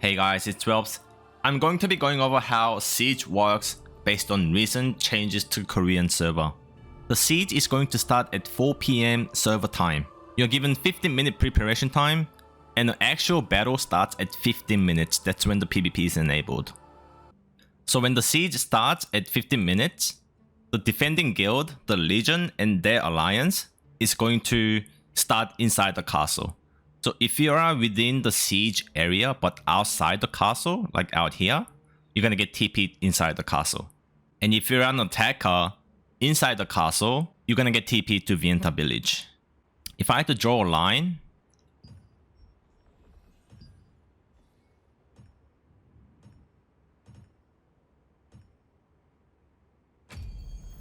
Hey guys, it's 12. I'm going to be going over how Siege works based on recent changes to Korean server. The Siege is going to start at 4 PM server time. You're given 15-minute preparation time, and the actual battle starts at 15 minutes. That's when the PvP is enabled. So when the Siege starts at 15 minutes, the defending guild, the Legion, and their alliance is going to start inside the castle. So if you are within the siege area but outside the castle, like out here, you're gonna get TP'd inside the castle. And if you're an attacker inside the castle, you're gonna get TP'd to Vienta village. If I had to draw a line,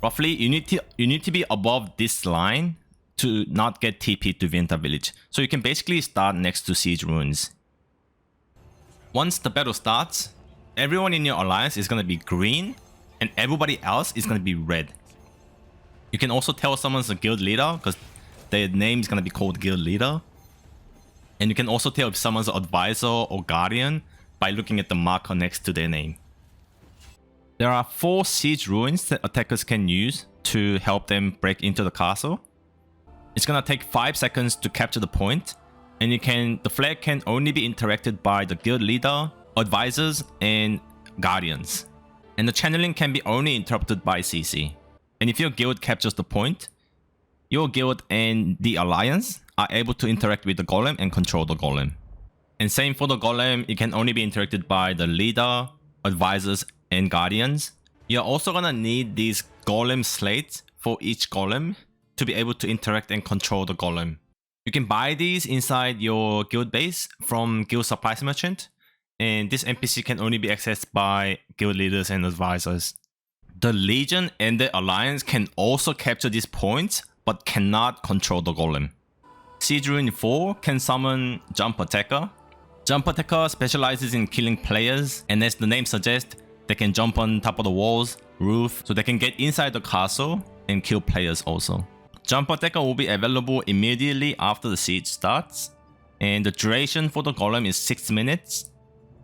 roughly you need to be above this line to not get TP to Vienta village. So you can basically start next to siege ruins. Once the battle starts, everyone in your alliance is going to be green and everybody else is going to be red. You can also tell someone's a guild leader because their name is going to be called guild leader. And you can also tell if someone's an advisor or guardian by looking at the marker next to their name. There are 4 siege ruins that attackers can use to help them break into the castle. It's gonna take 5 seconds to capture the point, and the flag can only be interacted by the guild leader, advisors, and guardians. And the channeling can be only interrupted by CC. And if your guild captures the point, your guild and the alliance are able to interact with the golem and control the golem. And same for the golem, it can only be interacted by the leader, advisors, and guardians. You're also gonna need these golem slates for each golem to be able to interact and control the golem. You can buy these inside your guild base from guild supplies merchant, and this NPC can only be accessed by guild leaders and advisors. The Legion and the Alliance can also capture these points, but cannot control the golem. Siege Ruin 4 can summon Jump Attacker. Jump Attacker specializes in killing players, and as the name suggests, they can jump on top of the walls, roof, so they can get inside the castle and kill players also. Jump Attacker will be available immediately after the siege starts, and the duration for the golem is 6 minutes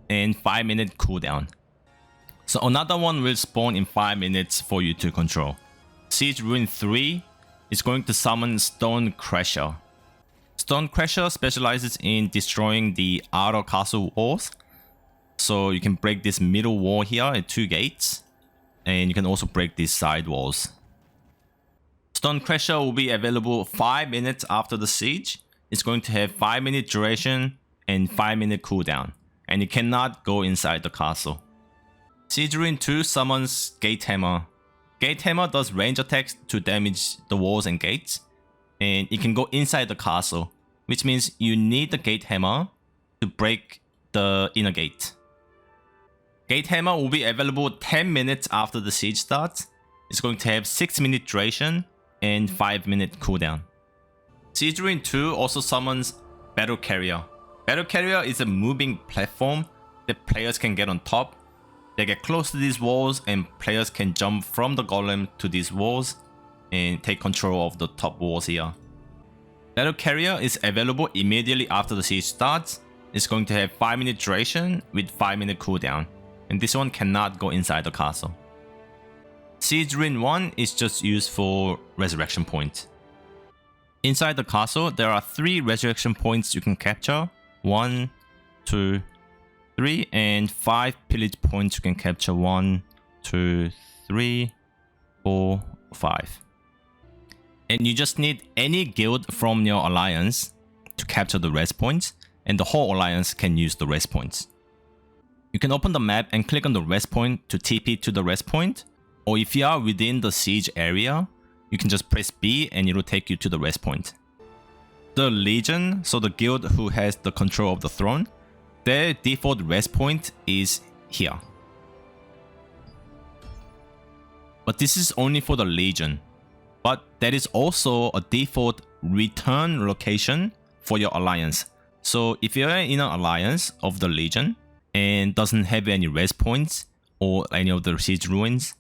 and 5-minute cooldown. So another one will spawn in 5 minutes for you to control. Siege Ruin 3 is going to summon Stone Crusher. Stone Crusher specializes in destroying the outer castle walls. So you can break this middle wall here at 2 gates, and you can also break these side walls. Stone Crusher will be available 5 minutes after the siege. It's going to have 5-minute duration and 5-minute cooldown, and you cannot go inside the castle. Siege Ruin 2 summons Gate Hammer. Gate Hammer does range attacks to damage the walls and gates, and it can go inside the castle, which means you need the Gate Hammer to break the inner gate. Gate Hammer will be available 10 minutes after the siege starts. It's going to have 6-minute duration and 5-minute cooldown. Siege Ruin 2 also summons Battle Carrier. Battle Carrier is a moving platform that players can get on top. They get close to these walls and players can jump from the golem to these walls and take control of the top walls here. Battle Carrier is available immediately after the siege starts. It's going to have 5-minute duration with 5-minute cooldown, and this one cannot go inside the castle. Siege Ruin 1 is just used for resurrection points. Inside the castle, there are 3 resurrection points you can capture. 1, 2, 3, and 5 pillage points you can capture. 1, 2, 3, 4, 5. And you just need any guild from your alliance to capture the res points, and the whole alliance can use the res points. You can open the map and click on the res point to TP to the res point. Or if you are within the siege area, you can just press B and it will take you to the res point. The Legion, so the guild who has the control of the throne, their default res point is here. But this is only for the Legion. But that is also a default return location for your alliance. So if you're in an alliance of the Legion and doesn't have any res points or any of the siege ruins,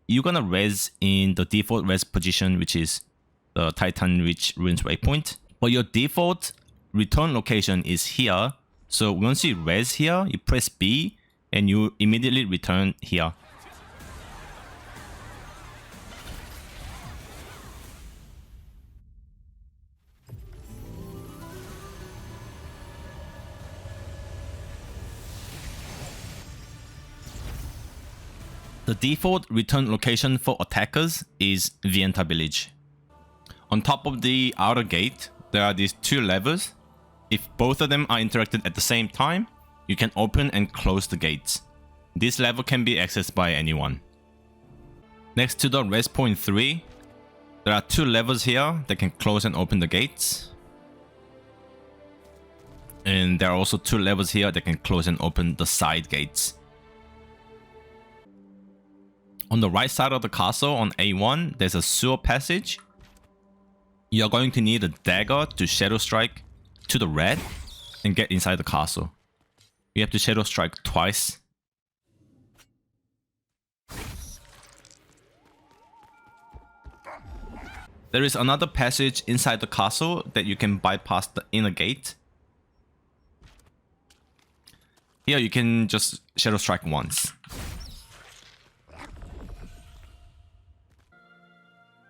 you're gonna res in the default res position, which is the Titan Reach Ruins waypoint. But your default return location is here So once you res here, you press B and you immediately return here. The default return location for attackers is Vienta village. On top of the outer gate, there are these two levers. If both of them are interacted at the same time, you can open and close the gates. This lever can be accessed by anyone. Next to the res point 3, there are two levers here that can close and open the gates. And there are also two levers here that can close and open the side gates. On the right side of the castle on A1, there's a sewer passage. You're going to need a dagger to shadow strike to the red and get inside the castle. You have to shadow strike twice. There is another passage inside the castle that you can bypass the inner gate. Here you can just shadow strike once.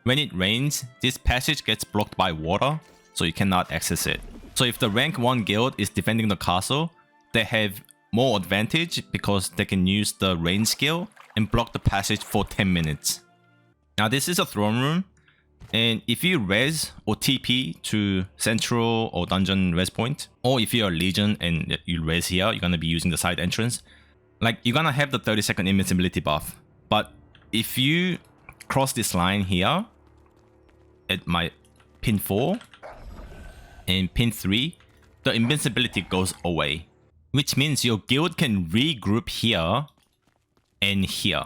When it rains, this passage gets blocked by water, so you cannot access it. So if the rank 1 guild is defending the castle, they have more advantage because they can use the rain skill and block the passage for 10 minutes. Now this is a throne room, and if you res or TP to central or dungeon res point, or if you're a legion and you res here, you're gonna be using the side entrance. Like, you're gonna have the 30-second invincibility buff, but if you cross this line here, at my pin 4 and pin 3, the invincibility goes away. Which means your guild can regroup here and here.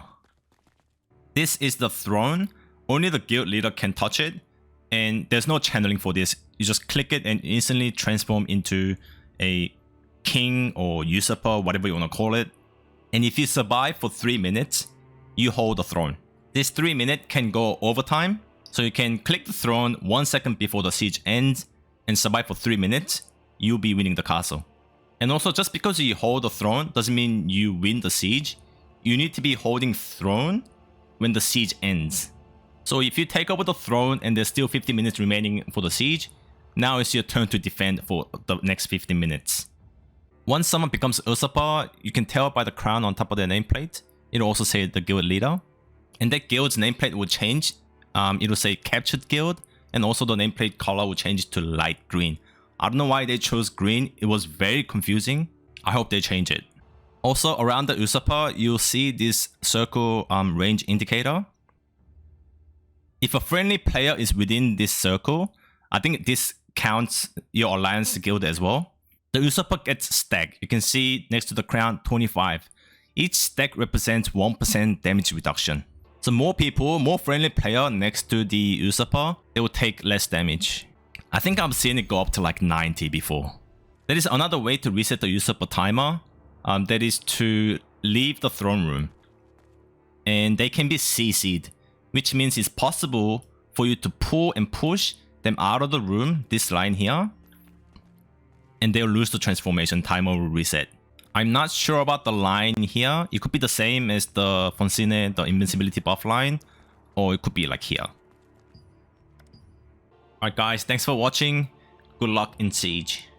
This is the throne. Only the guild leader can touch it. And there's no channeling for this. You just click it and instantly transform into a king or usurper, whatever you want to call it. And if you survive for 3 minutes, you hold the throne. This 3 minute can go overtime. So you can click the throne 1 second before the siege ends and survive for 3 minutes, you'll be winning the castle. And also, just because you hold the throne doesn't mean you win the siege. You need to be holding throne when the siege ends. So if you take over the throne and there's still 50 minutes remaining for the siege, now it's your turn to defend for the next 15 minutes. Once someone becomes Usurper, you can tell by the crown on top of their nameplate. It'll also say the guild leader. And that guild's nameplate will change. It'll say captured guild, and also the nameplate color will change to light green. I don't know why they chose green. It was very confusing. I hope they change it. Also, around the Usurper, you'll see this circle range indicator. If a friendly player is within this circle, I think this counts your alliance guild as well. The Usurper gets stacked. You can see next to the crown 25. Each stack represents 1% damage reduction. So more people, more friendly player next to the Usurper, they will take less damage. I think I've seen it go up to like 90 before. There is another way to reset the Usurper timer. That is to leave the throne room. And they can be CC'd, which means it's possible for you to pull and push them out of the room, this line here. And they'll lose the transformation, timer will reset. I'm not sure about the line here. It could be the same as the Fonsine, the invincibility buff line, or it could be like here. Alright guys, thanks for watching. Good luck in Siege.